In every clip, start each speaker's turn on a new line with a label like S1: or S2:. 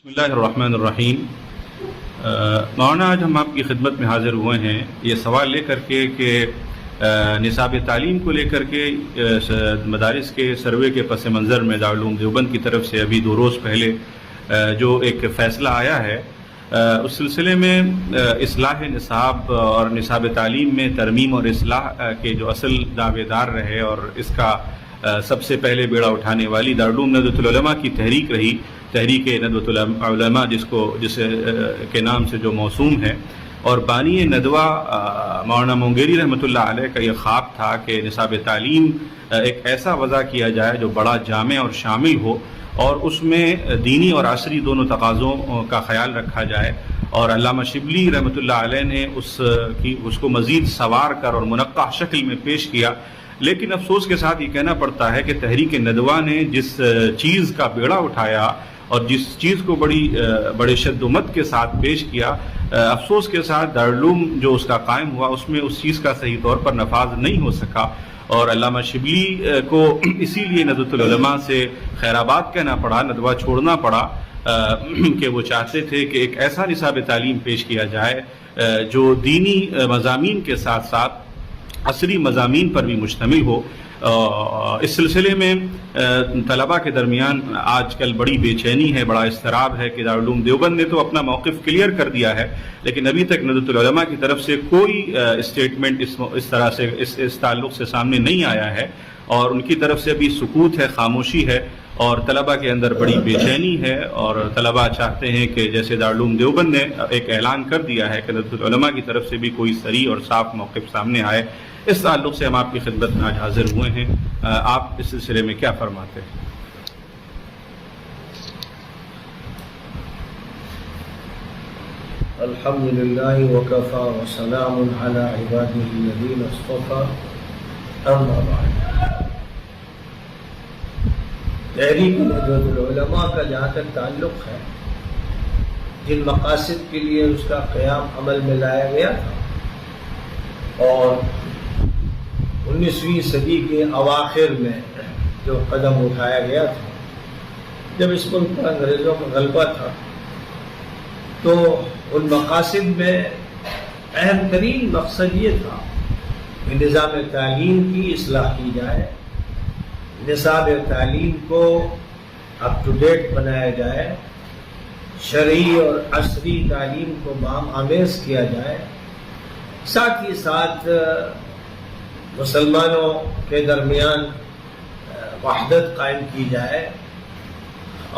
S1: بسم اللہ الرحمن الرحیم۔ مولانا، آج ہم آپ کی خدمت میں حاضر ہوئے ہیں یہ سوال لے کر کے کہ نصاب تعلیم کو لے کر کے مدارس کے سروے کے پس منظر میں دارالعلوم دیوبند کی طرف سے ابھی 2 روز پہلے جو ایک فیصلہ آیا ہے، اس سلسلے میں اصلاح نصاب اور نصاب تعلیم میں ترمیم اور اصلاح کے جو اصل دعوے دار رہے اور اس کا سب سے پہلے بیڑا اٹھانے والی دارالعلوم ندوۃ العلماء کی تحریک رہی، تحریک ندوۃ العلماء جس کے نام سے جو موسوم ہے، اور بانی ندوہ مولانا مونگیری رحمۃ اللہ علیہ کا یہ خواب تھا کہ نصاب تعلیم ایک ایسا وضع کیا جائے جو بڑا جامع اور شامل ہو، اور اس میں دینی اور عصری دونوں تقاضوں کا خیال رکھا جائے۔ اور علامہ شبلی رحمۃ اللہ علیہ نے اس کو مزید سنوار کر اور منقح شکل میں پیش کیا، لیکن افسوس کے ساتھ یہ کہنا پڑتا ہے کہ تحریک ندوہ نے جس چیز کا بیڑا اٹھایا اور جس چیز کو بڑے شد و مت کے ساتھ پیش کیا، افسوس کے ساتھ دارالعلوم جو اس کا قائم ہوا اس میں اس چیز کا صحیح طور پر نفاذ نہیں ہو سکا، اور علامہ شبلی کو اسی لیے ندوۃ العلماء سے خیر آباد کہنا پڑا، ندوہ چھوڑنا پڑا، کہ وہ چاہتے تھے کہ ایک ایسا نصاب تعلیم پیش کیا جائے جو دینی مضامین کے ساتھ ساتھ عصری مضامین پر بھی مشتمل ہو۔ اس سلسلے میں طلباء کے درمیان آج کل بڑی بے چینی ہے، بڑا اضطراب ہے کہ دارالعلوم دیوبند نے تو اپنا موقف کلیئر کر دیا ہے، لیکن ابھی تک ندوۃ العلماء کی طرف سے کوئی اسٹیٹمنٹ اس طرح سے اس تعلق سے سامنے نہیں آیا ہے، اور ان کی طرف سے ابھی سکوت ہے، خاموشی ہے، اور طلباء کے اندر بڑی بے چینی ہے، اور طلباء چاہتے ہیں کہ جیسے دارالعلوم دیوبند نے ایک اعلان کر دیا ہے کہ ندوۃ العلماء کی طرف سے بھی کوئی صریح اور صاف موقف سامنے آئے۔ اس تعلق سے ہم آپ کی خدمت میں آج حاضر ہوئے ہیں، آپ اس سلسلے میں کیا فرماتے ہیں؟
S2: الحمد للہ وکفا وسلام علی عبادہ الذین اصطفی، اما بعد۔ تحریک ندوۃ العلماء کا جہاں تک تعلق ہے، جن مقاصد کے لیے اس کا قیام عمل میں لایا گیا تھا، اور 19ویں صدی کے اواخر میں جو قدم اٹھایا گیا تھا، جب اس ملک پر انگریزوں کا غلبہ تھا، تو ان مقاصد میں اہم ترین مقصد یہ تھا کہ نظام تعلیم کی اصلاح کی جائے، نصاب تعلیم کو اپ ٹو ڈیٹ بنایا جائے، شرعی اور عصری تعلیم کو باہم آمیز کیا جائے، ساتھ ہی ساتھ مسلمانوں کے درمیان وحدت قائم کی جائے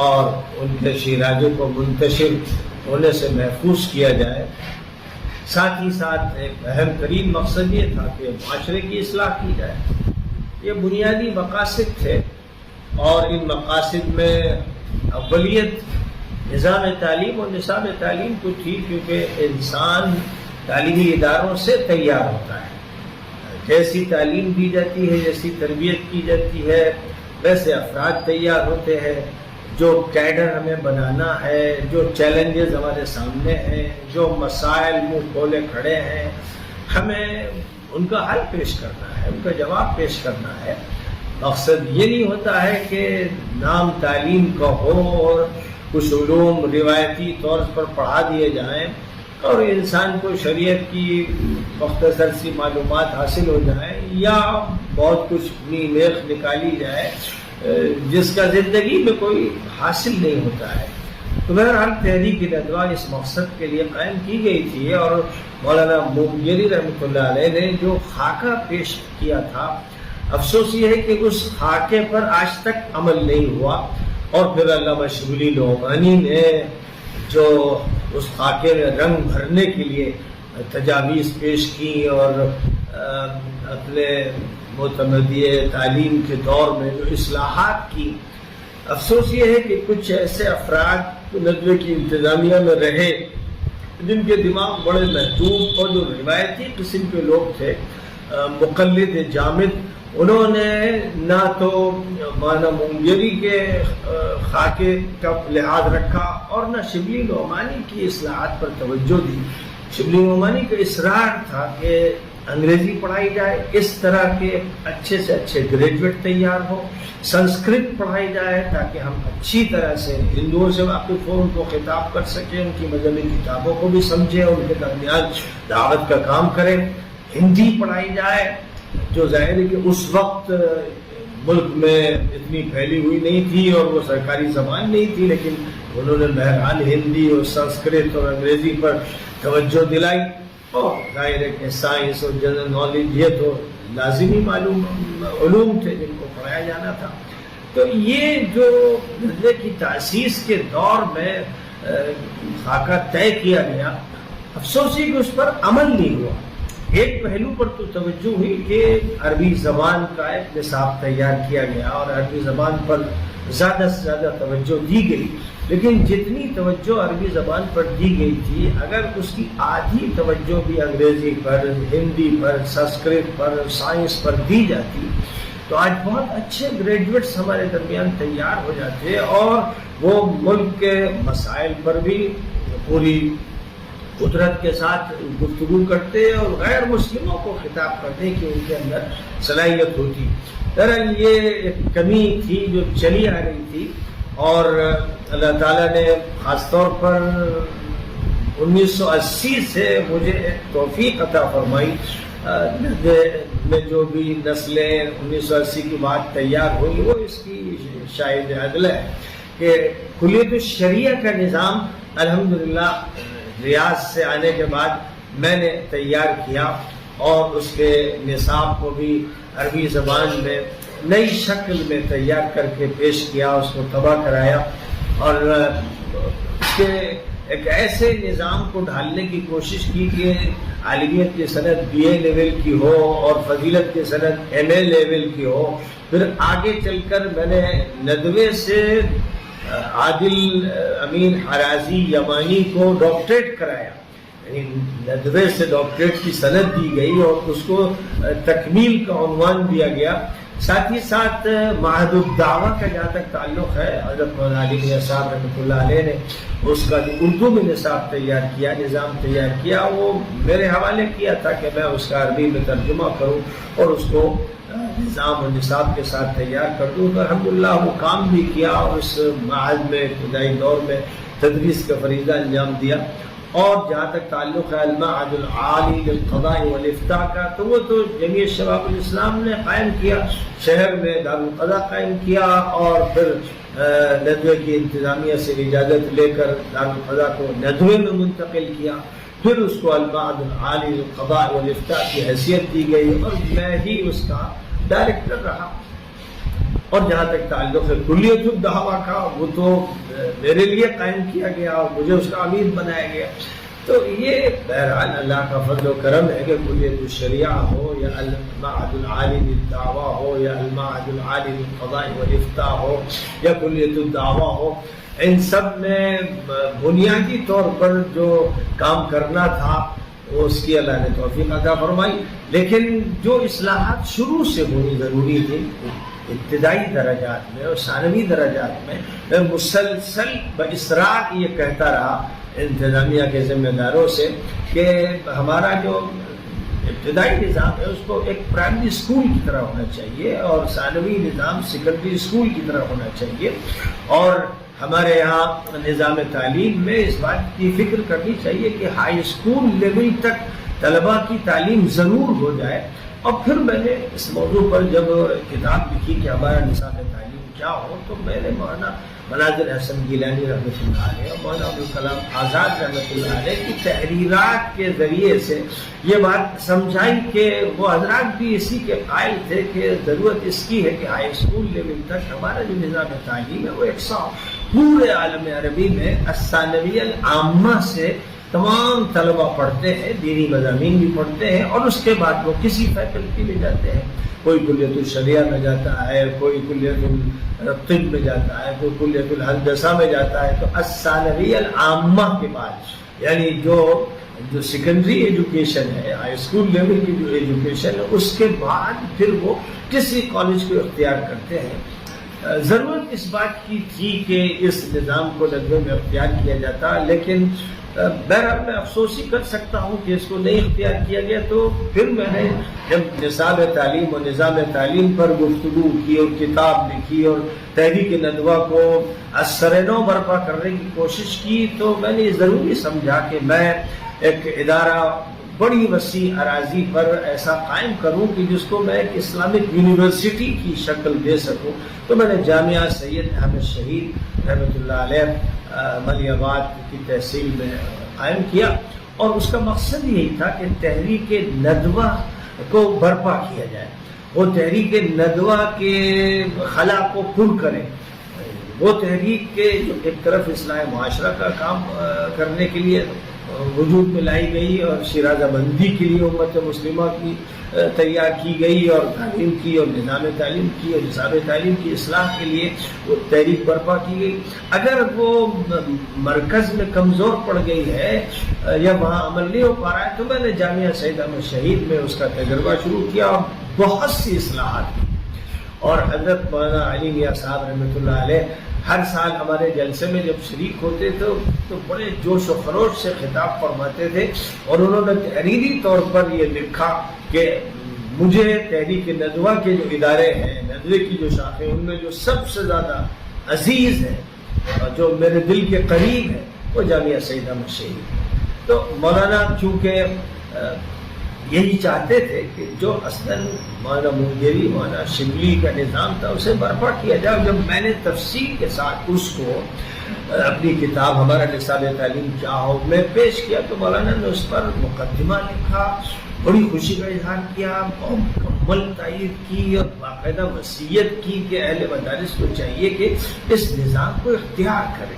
S2: اور ان کے شیراجوں کو منتشر ہونے سے محفوظ کیا جائے۔ ساتھ ہی ساتھ ایک اہم ترین مقصد یہ تھا کہ معاشرے کی اصلاح کی جائے۔ یہ بنیادی مقاصد تھے، اور ان مقاصد میں اولیت نظام تعلیم اور نصاب تعلیم کو تھی، کیونکہ انسان تعلیمی اداروں سے تیار ہوتا ہے، جیسی تعلیم دی جاتی ہے، جیسی تربیت کی جاتی ہے، ویسے افراد تیار ہوتے ہیں۔ جو کیڈر ہمیں بنانا ہے، جو چیلنجز ہمارے سامنے ہیں، جو مسائل منہ کھولے کھڑے ہیں، ہمیں ان کا حل پیش کرنا ہے، ان کا جواب پیش کرنا ہے۔ مقصد یہ نہیں ہوتا ہے کہ نام تعلیم کا ہو اور کچھ علوم روایتی طور پر پڑھا دیے جائیں اور انسان کو شریعت کی مختصر سی معلومات حاصل ہو جائیں، یا بہت کچھ میخ نکالی جائے جس کا زندگی میں کوئی حاصل نہیں ہوتا ہے۔ تو بہرحال تحریک ندوہ اس مقصد کے لیے قائم کی گئی تھی، اور مولانا مونگیری رحمۃ اللہ علیہ نے جو خاکہ پیش کیا تھا، افسوس یہ ہے کہ اس خاکے پر آج تک عمل نہیں ہوا، اور پھر علامہ شبلی نعمانی نے جو اس خاکے میں رنگ بھرنے کے لیے تجاویز پیش کی، اور اپنے معتمدی تعلیم کے دور میں جو اصلاحات کی، افسوس یہ ہے کہ کچھ ایسے افراد ندوے کی انتظامیہ میں رہے جن کے دماغ بڑے محدود اور جو روایتی قسم کے لوگ تھے، مقلد جامد، انہوں نے نہ تو مولانا مونگیری کے خاکے کا لحاظ رکھا اور نہ شبلی نعمانی کی اصلاحات پر توجہ دی۔ شبلی نعمانی کا اصرار تھا کہ انگریزی پڑھائی جائے، اس طرح کے اچھے سے اچھے گریجویٹ تیار ہو، سنسکرت پڑھائی جائے تاکہ ہم اچھی طرح سے ہندوؤں سے واقف ہوں، ان کو خطاب کر سکیں، ان کی مذہبی کتابوں کو بھی سمجھیں، ان کے درمیان دعوت کا کام کریں۔ ہندی پڑھائی جائے جو ظاہر ہے کہ اس وقت ملک میں اتنی پھیلی ہوئی نہیں تھی اور وہ سرکاری زبان نہیں تھی، لیکن انہوں نے بہرحال ہندی اور سنسکرت اور انگریزی پر توجہ دلائی۔ اور ظاہر ہے کہ سائنس اور جنرل نالج یہ تو لازمی علوم تھے جن کو پڑھایا جانا تھا۔ تو یہ جو مدرسے کی تاسیس کے دور میں خاکہ طے کیا گیا، افسوس ہے کہ اس پر عمل نہیں ہوا۔ ایک پہلو پر تو توجہ ہوئی کہ عربی زبان کا ایک نصاب تیار کیا گیا اور عربی زبان پر زیادہ سے زیادہ توجہ دی گئی، لیکن جتنی توجہ عربی زبان پر دی گئی تھی، اگر اس کی آدھی توجہ بھی انگریزی پر، ہندی پر، سنسکرت پر، سائنس پر دی جاتی تو آج بہت اچھے گریجویٹس ہمارے درمیان تیار ہو جاتے اور وہ ملک کے مسائل پر بھی پوری قدرت کے ساتھ گفتگو کرتے اور غیر مسلموں کو خطاب کرنے کی ان کے اندر صلاحیت ہوتی۔ دراصل یہ ایک کمی تھی جو چلی آ رہی تھی، اور اللہ تعالیٰ نے خاص طور پر 1980 سے مجھے ایک توفیق عطا فرمائی، میں جو بھی نسلیں 1980 کی بعد تیار ہوئی وہ اس کی شاہد عدل ہے کہ کلیت الشریعہ کا نظام الحمدللہ ریاض سے آنے کے بعد میں نے تیار کیا اور اس کے نصاب کو بھی عربی زبان میں نئی شکل میں تیار کر کے پیش کیا، اس کو طبع کرایا اور اس کے ایک ایسے نظام کو ڈھالنے کی کوشش کی کہ عالمیت کی سند بی اے لیول کی ہو اور فضیلت کی سند ایم اے لیول کی ہو۔ پھر آگے چل کر میں نے ندوے سے عادل امین حرازی یمانی کو ڈاکٹریٹ کرایا، یعنی ندوے سے ڈاکٹریٹ کی سند دی گئی اور اس کو تکمیل کا عنوان دیا گیا۔ ساتھ ہی ساتھ معہد الدعوہ کا جہاں تک تعلق ہے، حضرت مولانا علی میاں صاحب رحمۃ اللہ علیہ نے اس کا جو اردو میں نصاب تیار کیا، نظام تیار کیا، وہ میرے حوالے کیا تھا کہ میں اس کا عربی میں ترجمہ کروں اور اس کو نظام اور نصاب کے ساتھ تیار کر دوں۔ تو الحمدللہ وہ کام بھی کیا اور اس معہد میں ابتدائی دور میں تدریس کا فریضہ انجام دیا۔ اور جہاں تک تعلق ہے المعہد العالی للقضاء والافتاء کا، تو وہ تو جمعیت شباب الاسلام نے قائم کیا، شہر میں دارالقضاء قائم کیا اور پھر ندوے کی انتظامیہ سے اجازت لے کر دارالقضاء کو ندوے میں منتقل کیا، پھر اس کو المعہد العالی للقضاء والافتاء کی حیثیت دی گئی اور میں ہی اس کا ڈائریکٹر رہا۔ اور جہاں تک تعلق ہے کلیت الدعوہ کا، وہ تو میرے لیے قائم کیا گیا اور مجھے اس کا امیر بنایا گیا۔ تو یہ بہرحال اللہ کا فضل و کرم ہے کہ کلیت الشریعہ ہو یا المعہد العالی للدعوہ ہو یا المعہد العالی للقضاء والافتاء ہو یا کلیت الدعوہ ہو، ان سب میں بنیادی طور پر جو کام کرنا تھا وہ اس کی اللہ نے توفیق عطا فرمائی۔ لیکن جو اصلاحات شروع سے ہونی ضروری تھی ابتدائی درجات میں اور ثانوی درجات میں مسلسل باصرار یہ کہتا رہا انتظامیہ کے ذمہ داروں سے کہ ہمارا جو ابتدائی نظام ہے اس کو ایک پرائمری اسکول کی طرح ہونا چاہیے اور ثانوی نظام سیکنڈری اسکول کی طرح ہونا چاہیے، اور ہمارے یہاں نظام تعلیم میں اس بات کی فکر کرنی چاہیے کہ ہائی اسکول لیول تک طلباء کی تعلیم ضرور ہو جائے۔ اور پھر میں نے اس موضوع پر جب کتاب لکھی کہ ہمارا نصاب تعلیم کیا ہو، تو میں نے مولانا مناظر حسن گیلانی رحمۃ اللہ علیہ اور مولانا ابوالکلام آزاد رحمۃ اللہ علیہ کی تحریرات کے ذریعے سے یہ بات سمجھائی کہ وہ حضرات بھی اسی کے قائل تھے کہ ضرورت اس کی ہے کہ ہائی اسکول لیول تک ہمارا جو نظام تعلیم ہے وہ پورے عالم عربی میں الثانویہ العامہ سے تمام طلبہ پڑھتے ہیں، دینی مضامین بھی پڑھتے ہیں اور اس کے بعد وہ کسی فیکلٹی میں جاتے ہیں، کوئی کلیت الشریعہ میں جاتا ہے، کوئی کلیت الطب میں جاتا ہے، کوئی کلیت الہندسہ میں جاتا ہے۔ تو الثانویہ العامہ کے بعد یعنی جو سیکنڈری ایجوکیشن ہے، ہائی اسکول لیول کی جو ایجوکیشن ہے، اس کے بعد پھر وہ کسی کالج کو اختیار کرتے ہیں۔ ضرورت اس بات کی تھی کہ اس نظام کو ندوے میں اختیار کیا جاتا، لیکن بہرحال میں افسوس ہی کر سکتا ہوں کہ اس کو نہیں اختیار کیا گیا. تو پھر میں نے جب نصاب تعلیم اور نظام تعلیم پر گفتگو کی اور کتاب لکھی اور تحریک ندوہ کو اثر نو برپا کرنے کی کوشش کی تو میں نے یہ ضروری سمجھا کہ میں ایک ادارہ بڑی وسیع اراضی پر ایسا قائم کروں کہ جس کو میں ایک اسلامک یونیورسٹی کی شکل دے سکوں. تو میں نے جامعہ سید احمد شہید رحمۃ اللہ علیہ ملی آباد کی تحصیل میں قائم کیا اور اس کا مقصد یہی تھا کہ تحریک ندوہ کو برپا کیا جائے. وہ تحریک ندوہ کے خلا کو پر کرے. وہ تحریک کے جو ایک طرف اصلاح معاشرہ کا کام کرنے کے لیے وجود میں لائی گئی اور شیرازہ بندی کے لیے امت مسلمہ کی تیار کی گئی اور تعلیم کی اور نظام تعلیم کی اور نصاب تعلیم کی اصلاح کے لیے وہ تحریک برپا کی گئی. اگر وہ مرکز میں کمزور پڑ گئی ہے یا وہاں عمل نہیں ہو پا رہا ہے تو میں نے جامعہ سید احمد شہید میں اس کا تجربہ شروع کیا اور بہت سی اصلاحات کی. اور حضرت مولانا علی میاں صاحب رحمۃ اللہ علیہ ہر سال ہمارے جلسے میں جب شریک ہوتے تو بڑے جوش و خروش سے خطاب فرماتے تھے اور انہوں نے تحریری طور پر یہ لکھا کہ مجھے تحریک ندوہ کے جو ادارے ہیں، ندوے کی جو شاخیں، ان میں جو سب سے زیادہ عزیز ہے اور جو میرے دل کے قریب ہے وہ جامعہ سید احمد شہید. تو مولانا چونکہ یہی چاہتے تھے کہ جو اصلاً مولانا مونگیری مولانا شبلی کا نظام تھا اسے برپا کیا جائے. جب میں نے تفصیل کے ساتھ اس کو اپنی کتاب ہمارا نصاب تعلیم کیا ہو میں پیش کیا تو مولانا نے اس پر مقدمہ لکھا، بڑی خوشی کا اظہار کیا اور مکمل تائید کی اور باقاعدہ وصیت کی کہ اہل مدارس کو چاہیے کہ اس نظام کو اختیار کریں.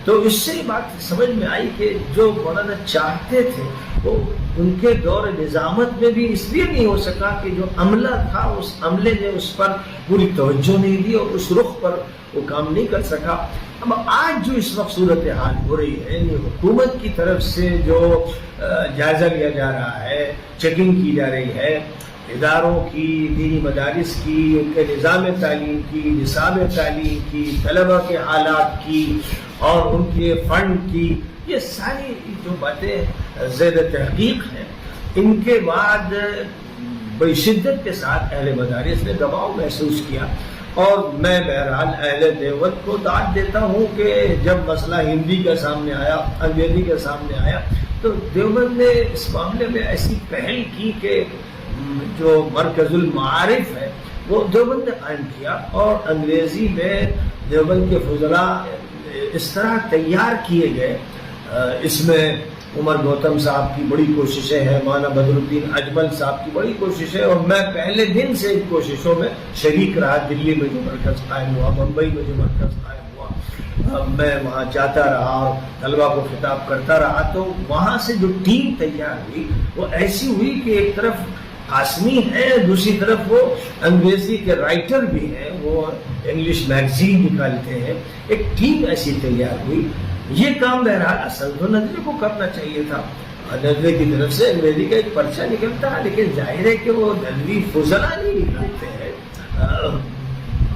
S2: تو اس سے بات سمجھ میں آئی کہ جو مولانا چاہتے تھے وہ ان کے دور نظامت میں بھی اس لیے نہیں ہو سکا کہ جو عملہ تھا اس عملے نے اس پر پوری توجہ نہیں دی اور اس رخ پر وہ کام نہیں کر سکا. اب آج جو اس وقت صورتحال ہو رہی ہے یعنی حکومت کی طرف سے جو جائزہ لیا جا رہا ہے، چیکنگ کی جا رہی ہے اداروں کی، دینی مدارس کی، ان کے نظام تعلیم کی، نصاب تعلیم کی، طلبہ کے حالات کی اور ان کے فنڈ کی، یہ ساری جو باتیں زیر تحقیق ہیں. ان کے بعد بڑی شدت کے ساتھ اہل مدارس نے دباؤ محسوس کیا اور میں بہرحال اہل دیوبند کو داد دیتا ہوں کہ جب مسئلہ ہندی کا سامنے آیا، انگریزی کا سامنے آیا تو دیوبند نے اس معاملے میں ایسی پہل کی کہ جو مرکز المعارف ہے وہ دیوبند نے قائم کیا اور انگریزی میں دیوبند کے فضلاء اس طرح تیار کیے گئے. اس میں عمر گوتم صاحب کی بڑی کوششیں ہیں، مولانا بدر الدین اجمل صاحب کی بڑی کوششیں، اور میں پہلے دن سے ان کوششوں میں شریک رہا. دلی میں جو مرکز قائم ہوا، ممبئی میں جو مرکز قائم ہوا، میں وہاں جاتا رہا اور طلبہ کو خطاب کرتا رہا. تو وہاں سے جو ٹیم تیار ہوئی وہ ایسی ہوئی کہ ایک طرف قاسمی ہے، دوسری طرف وہ انگریزی کے رائٹر بھی ہیں، وہ انگلش میگزین نکالتے ہیں. ایک ٹیم ایسی تیار ہوئی. یہ کام بہرحال اصل تو ندوے کو کرنا چاہیے تھا. ندوے کی طرف سے انگریزی کا ایک پرچہ نکلتا ہے لیکن ظاہر ہے کہ وہ ندوی فضلاء نہیں نکالتے ہیں.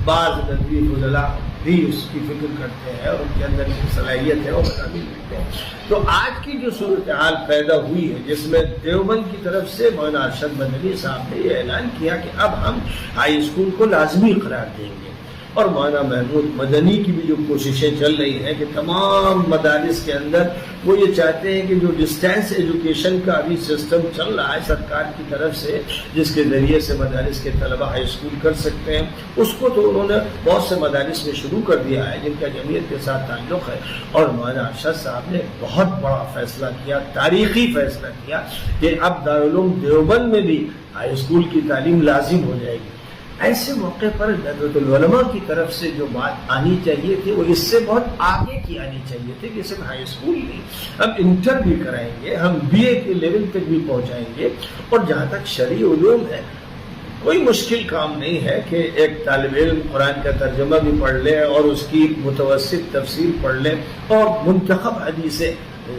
S2: بعض ندوی فضلاء بھی اس کی فکر کرتے ہیں اور ان کے اندر کی صلاحیت ہے وہ بتا بھی لیتے ہیں. تو آج کی جو صورتحال پیدا ہوئی ہے جس میں دیوبند کی طرف سے مولانا ارشد مدنی صاحب نے یہ اعلان کیا کہ اب ہم ہائی اسکول کو لازمی قرار دیں گے، اور مولانا محمود مدنی کی بھی جو کوششیں چل رہی ہیں کہ تمام مدارس کے اندر وہ یہ چاہتے ہیں کہ جو ڈسٹینس ایجوکیشن کا ابھی سسٹم چل رہا ہے سرکار کی طرف سے جس کے ذریعے سے مدارس کے طلبہ ہائی اسکول کر سکتے ہیں، اس کو تو انہوں نے بہت سے مدارس میں شروع کر دیا ہے جن کا جمعیت کے ساتھ تعلق ہے. اور مولانا ارشد صاحب نے بہت بڑا فیصلہ کیا، تاریخی فیصلہ کیا کہ اب دارالعلوم دیوبند میں بھی ہائی اسکول کی تعلیم لازم ہو جائے گی. ایسے موقع پر ندوۃ العلماء کی طرف سے جو بات آنی چاہیے تھی وہ اس سے بہت آگے کی آنی چاہیے تھی کہ صرف ہائی اسکول نہیں، ہم انٹر بھی کرائیں گے، ہم بی اے کے لیول تک بھی پہنچائیں گے. اور جہاں تک شرعی علوم ہے کوئی مشکل کام نہیں ہے کہ ایک طالب علم قرآن کا ترجمہ بھی پڑھ لے اور اس کی متوسط تفسیر پڑھ لے اور منتخب حدیثیں،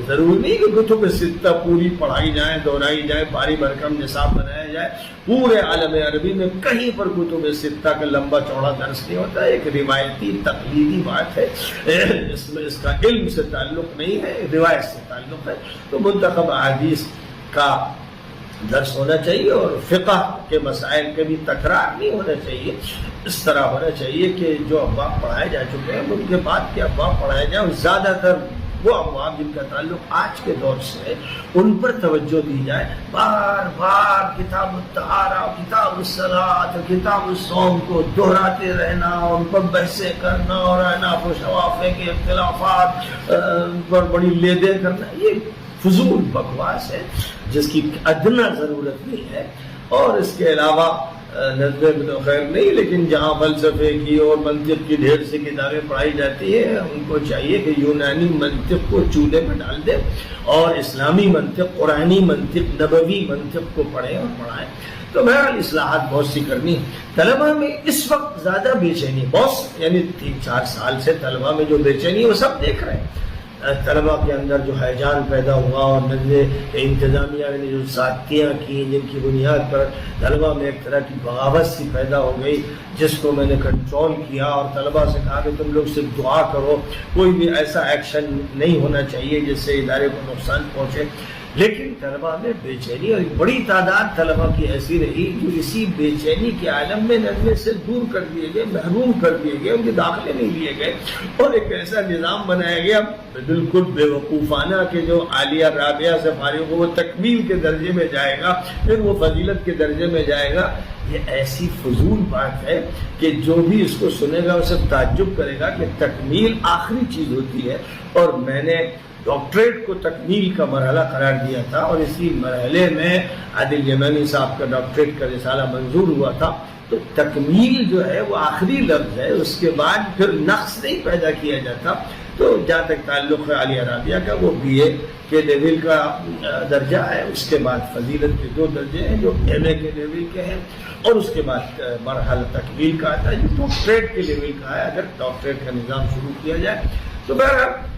S2: ضروری نہیں کہ کتب ستہ پوری پڑھائی جائیں، دہرائی جائے، باری برکم نصاب بنایا جائے۔ پورے عالم عربی میں کہیں پر کتب ستہ کا لمبا چوڑا درس نہیں ہوتا، ایک روایتی تقلیدی بات ہے، اس میں اس کا علم سے تعلق نہیں ہے، روایت سے تعلق ہے۔ تو منتخب احادیث کا درس ہونا چاہیے اور فقہ کے مسائل کے بھی تکرار نہیں ہونا چاہیے۔ اس طرح ہونا چاہیے کہ جو ابواب پڑھائے جا چکے ہیں ان کے بعد کے ابواب پڑھائے جائیں، اور زیادہ تر وہ ابواب جن کا تعلق آج کے دور سے ہے ان پر توجہ دی جائے۔ بار بار کتاب الطہارہ، کتاب الصلاۃ، کتاب الصوم کو دہراتے رہنا، ان پر بحثیں کرنا اور اناف و شوافے کے اختلافات پر بڑی لیدیں کرنا، یہ فضول بکواس ہے جس کی ادنا ضرورت نہیں ہے۔ اور اس کے علاوہ نظمیں بھی تو خیر نہیں، لیکن جہاں فلسفے کی اور منطق کی ڈھیر سی کتابیں پڑھائی جاتی ہیں، ان کو چاہیے کہ یونانی منطق کو چولہے میں ڈال دیں اور اسلامی منطق، قرآنی منطق، نبوی منطق کو پڑھیں اور پڑھائیں۔ تو بہرحال اصلاحات بہت سی کرنی ہے۔ طلبہ میں اس وقت زیادہ بے چینی، بہت یعنی 3-4 سال سے طلبہ میں جو بے چینی ہے وہ سب دیکھ رہے ہیں۔ طلبہ کے اندر جو ہیجان پیدا ہوا اور انتظامیہ نے جو ساتیاں کی جن کی بنیاد پر طلبہ میں ایک طرح کی بغاوت سی پیدا ہو گئی، جس کو میں نے کنٹرول کیا اور طلبہ سے کہا کہ تم لوگ صرف دعا کرو، کوئی بھی ایسا ایکشن نہیں ہونا چاہیے جس سے ادارے کو نقصان پہنچے۔ لیکن طلبہ میں بے چینی، اور ایک بڑی تعداد طلبہ کی ایسی رہی جو اسی بے چینی کے عالم میں نظمے سے دور کر دیے گئے، محروم کر دیے گئے، ان کے داخلے نہیں لیے گئے، اور ایک ایسا نظام بنایا گیا بالکل بے وقوفانہ کہ جو عالیہ رابعہ سے فارغ ہو وہ تکمیل کے درجے میں جائے گا، پھر وہ فضیلت کے درجے میں جائے گا۔ یہ ایسی فضول بات ہے کہ جو بھی اس کو سنے گا اسے تعجب کرے گا کہ تکمیل آخری چیز ہوتی ہے۔ اور میں نے ڈاکٹریٹ کو تکمیل کا مرحلہ قرار دیا تھا، اور اسی مرحلے میں عادل یمانی صاحب کا ڈاکٹریٹ کا رسالہ منظور ہوا تھا۔ تو تکمیل جو ہے وہ آخری لفظ ہے، اس کے بعد پھر نقص نہیں پیدا کیا جاتا۔ تو جہاں تک تعلق ہے عالیہ رابعہ کا، وہ بی اے کے لیول کا درجہ ہے، اس کے بعد فضیلت کے 2 درجے ہیں جو ایم اے کے لیول کے ہیں، اور اس کے بعد مرحلہ تکمیل کا آتا ہے جو ڈاکٹریٹ کے لیول کا ہے، اگر ڈاکٹریٹ کا نظام شروع کیا جائے۔ تو بہرحال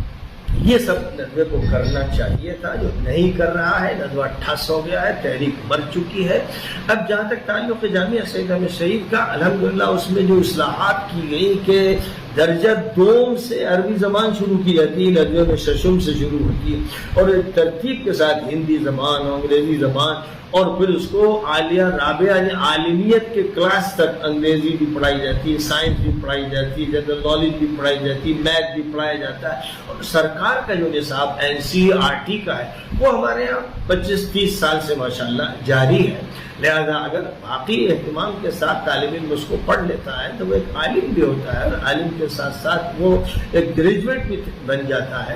S2: یہ سب ندوے کو کرنا چاہیے تھا، جو نہیں کر رہا ہے ندوہ ٹھس ہو گیا ہے، تحریک مر چکی ہے۔ اب جہاں تک تعلق جامعہ سید احمد شہید کا، الحمدللہ اس میں جو اصلاحات کی گئی کہ درجہ 2 سے عربی زبان شروع کی جاتی ہے، ندوے میں ششم سے شروع ہوتی ہے، اور ایک ترتیب کے ساتھ ہندی زبان، انگریزی زبان، اور پھر اس کو عالیہ رابعہ یعنی عالمیت کے کلاس تک انگریزی بھی پڑھائی جاتی ہے، سائنس بھی پڑھائی جاتی ہے، جنرل نالج بھی پڑھائی جاتی ہے، میتھ بھی پڑھایا جاتا ہے۔ اور سرکار کا جو نصاب NCERT کا ہے وہ ہمارے یہاں 25-30 سال سے ماشاءاللہ جاری ہے۔ لہذا اگر باقی اہتمام کے ساتھ طالب علم اس کو پڑھ لیتا ہے تو وہ ایک عالم بھی ہوتا ہے، اور عالم کے ساتھ ساتھ وہ ایک گریجویٹ بھی بن جاتا ہے،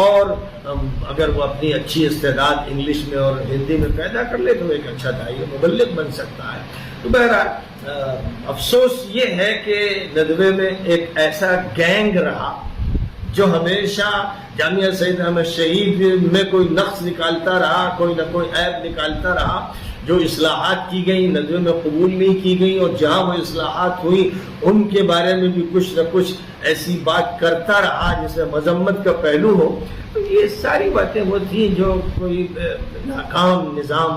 S2: اور اگر وہ اپنی اچھی استعداد انگلش میں اور ہندی میں پیدا کر لے تو ایک اچھا داعی مبلغ بن سکتا ہے۔ تو بہرحال افسوس یہ ہے کہ ندوے میں ایک ایسا گینگ رہا جو ہمیشہ جامعہ سید احمد شہید میں کوئی نقص نکالتا رہا، کوئی نہ کوئی عیب نکالتا رہا۔ جو اصلاحات کی گئی ندوے میں قبول نہیں کی گئی، اور جہاں وہ اصلاحات ہوئی ان کے بارے میں بھی کچھ نہ کچھ ایسی بات کرتا رہا جس میں مذمت کا پہلو ہو۔ تو یہ ساری باتیں وہ تھیں جو کوئی ناکام نظام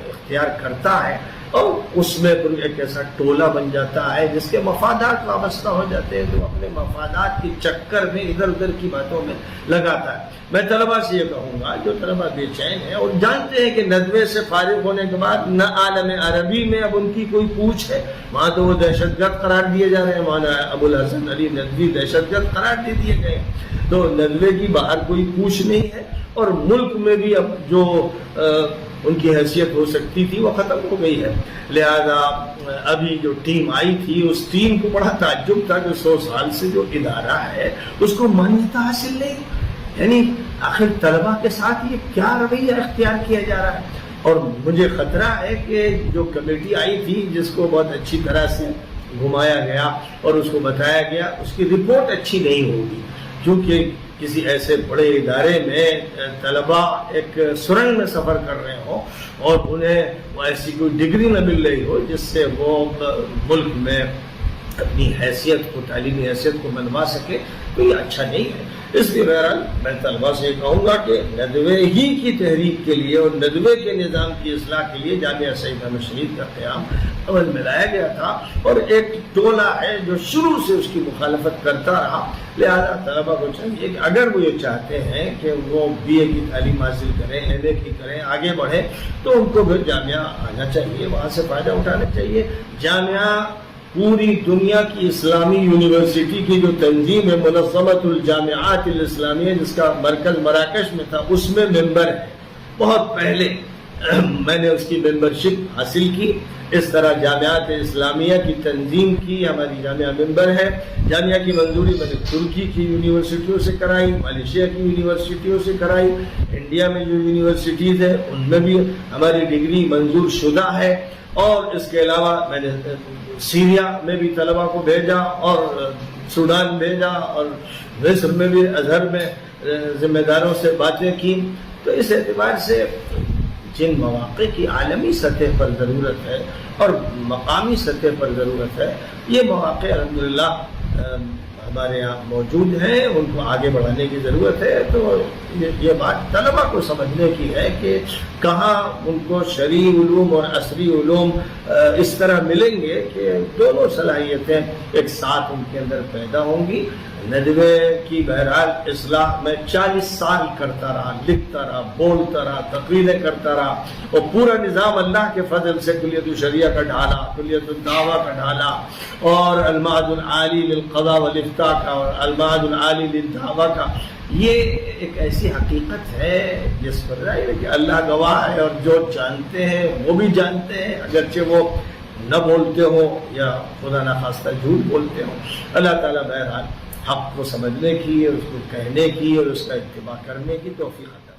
S2: اختیار کرتا ہے، اور اس میں ایک ایسا ٹولہ بن جاتا ہے جس کے مفادات وابستہ ہو جاتے ہیں، تو اپنے مفادات کے چکر میں ادھر ادھر کی باتوں میں لگاتا ہے۔ میں طلبہ سے یہ کہوں گا جو طلبہ بے چین ہیں اور جانتے ہیں کہ ندوے سے فارغ ہونے کے بعد نہ عالم عربی میں اب ان کی کوئی پوچھ ہے، وہاں تو وہ دہشت گرد قرار دیے جا رہے ہیں، مولانا ابوالحسن علی ندوی دہشت گرد قرار دے دیے گئے، تو ندوے کی باہر کوئی پوچھ نہیں ہے، اور ملک میں بھی اب جو ان کی حیثیت ہو سکتی تھی وہ ختم ہو گئی ہے۔ لہذا ابھی جو ٹیم آئی تھی اس ٹیم کو بڑا تعجب تھا کہ 100 سال سے جو ادارہ ہے اس کو مانیتا حاصل نہیں، یعنی آخر طلبہ کے ساتھ یہ کیا رویہ اختیار کیا جا رہا ہے۔ اور مجھے خطرہ ہے کہ جو کمیٹی آئی تھی جس کو بہت اچھی طرح سے گھمایا گیا اور اس کو بتایا گیا، اس کی رپورٹ اچھی نہیں ہوگی، کیونکہ کسی ایسے بڑے ادارے میں طلباء ایک سرنگ میں سفر کر رہے ہوں اور انہیں ایسی کوئی ڈگری نہ مل رہی ہو جس سے وہ ملک میں اپنی حیثیت کو، تعلیمی حیثیت کو منوا سکے، تو یہ اچھا نہیں ہے۔ اس لیے بہرحال میں طلباء سے کہوں گا کہ ندوے ہی کی تحریک کے لیے اور ندوے کے نظام کی اصلاح کے لیے جامعہ سعید احمد شہید کا قیام عمل میں لایا گیا تھا، اور ایک ٹولہ ہے جو شروع سے اس کی مخالفت کرتا رہا۔ لہذا طلباء کو چاہیے کہ اگر وہ یہ چاہتے ہیں کہ وہ بی اے کی تعلیم حاصل کریں، ایم اے کی کریں، آگے بڑھیں، تو ان کو پھر جامعہ آنا چاہیے، وہاں سے فائدہ اٹھانا چاہیے۔ جامعہ پوری دنیا کی اسلامی یونیورسٹی کی جو تنظیم ہے منظمۃ الجامعات الاسلامیہ، جس کا مرکز مراکش میں تھا، اس میں ممبر ہے۔ بہت پہلے میں نے اس کی ممبرشپ حاصل کی۔ اس طرح جامعات اسلامیہ کی تنظیم کی ہماری جامعہ ممبر ہے۔ جامعہ کی منظوری میں نے ترکی کی یونیورسٹیوں سے کرائی، ملیشیا کی یونیورسٹیوں سے کرائی، انڈیا میں جو یونیورسٹیز ہیں ان میں بھی ہماری ڈگری منظور شدہ ہے، اور اس کے علاوہ میں نے سیریا میں بھی طلباء کو بھیجا اور سوڈان بھیجا، اور مصر میں بھی ازہر میں ذمہ داروں سے باتیں کی۔ تو اس اعتبار سے جن مواقع کی عالمی سطح پر ضرورت ہے اور مقامی سطح پر ضرورت ہے، یہ مواقع الحمدللہ ہمارے یہاں موجود ہیں، ان کو آگے بڑھانے کی ضرورت ہے۔ تو یہ بات طلباء کو سمجھنے کی ہے کہ کہاں ان کو شرعی علوم اور عصری علوم اس طرح ملیں گے کہ دونوں صلاحیتیں ایک ساتھ ان کے اندر پیدا ہوں گی۔ ندوے کی بہرحال اصلاح میں 40 سال کرتا رہا، لکھتا رہا، بولتا رہا، تقریریں کرتا رہا، اور پورا نظام اللہ کے فضل سے کلیت الشریعہ کا ڈھالا، کلیت الدعوہ کا ڈھالا، اور المعہد العالی للقضاء والافتاء کا، اور المعہد العالی للدعوہ کا۔ یہ ایک ایسی حقیقت ہے جس پر ظاہر ہے کہ اللہ گواہ ہے، اور جو جانتے ہیں وہ بھی جانتے ہیں، اگرچہ وہ نہ بولتے ہوں یا خدا نخواستہ جھوٹ بولتے ہوں۔ اللہ تعالیٰ بہرحال حق کو سمجھنے کی اور اس کو کہنے کی اور اس کا اتباع کرنے کی توفیق عطا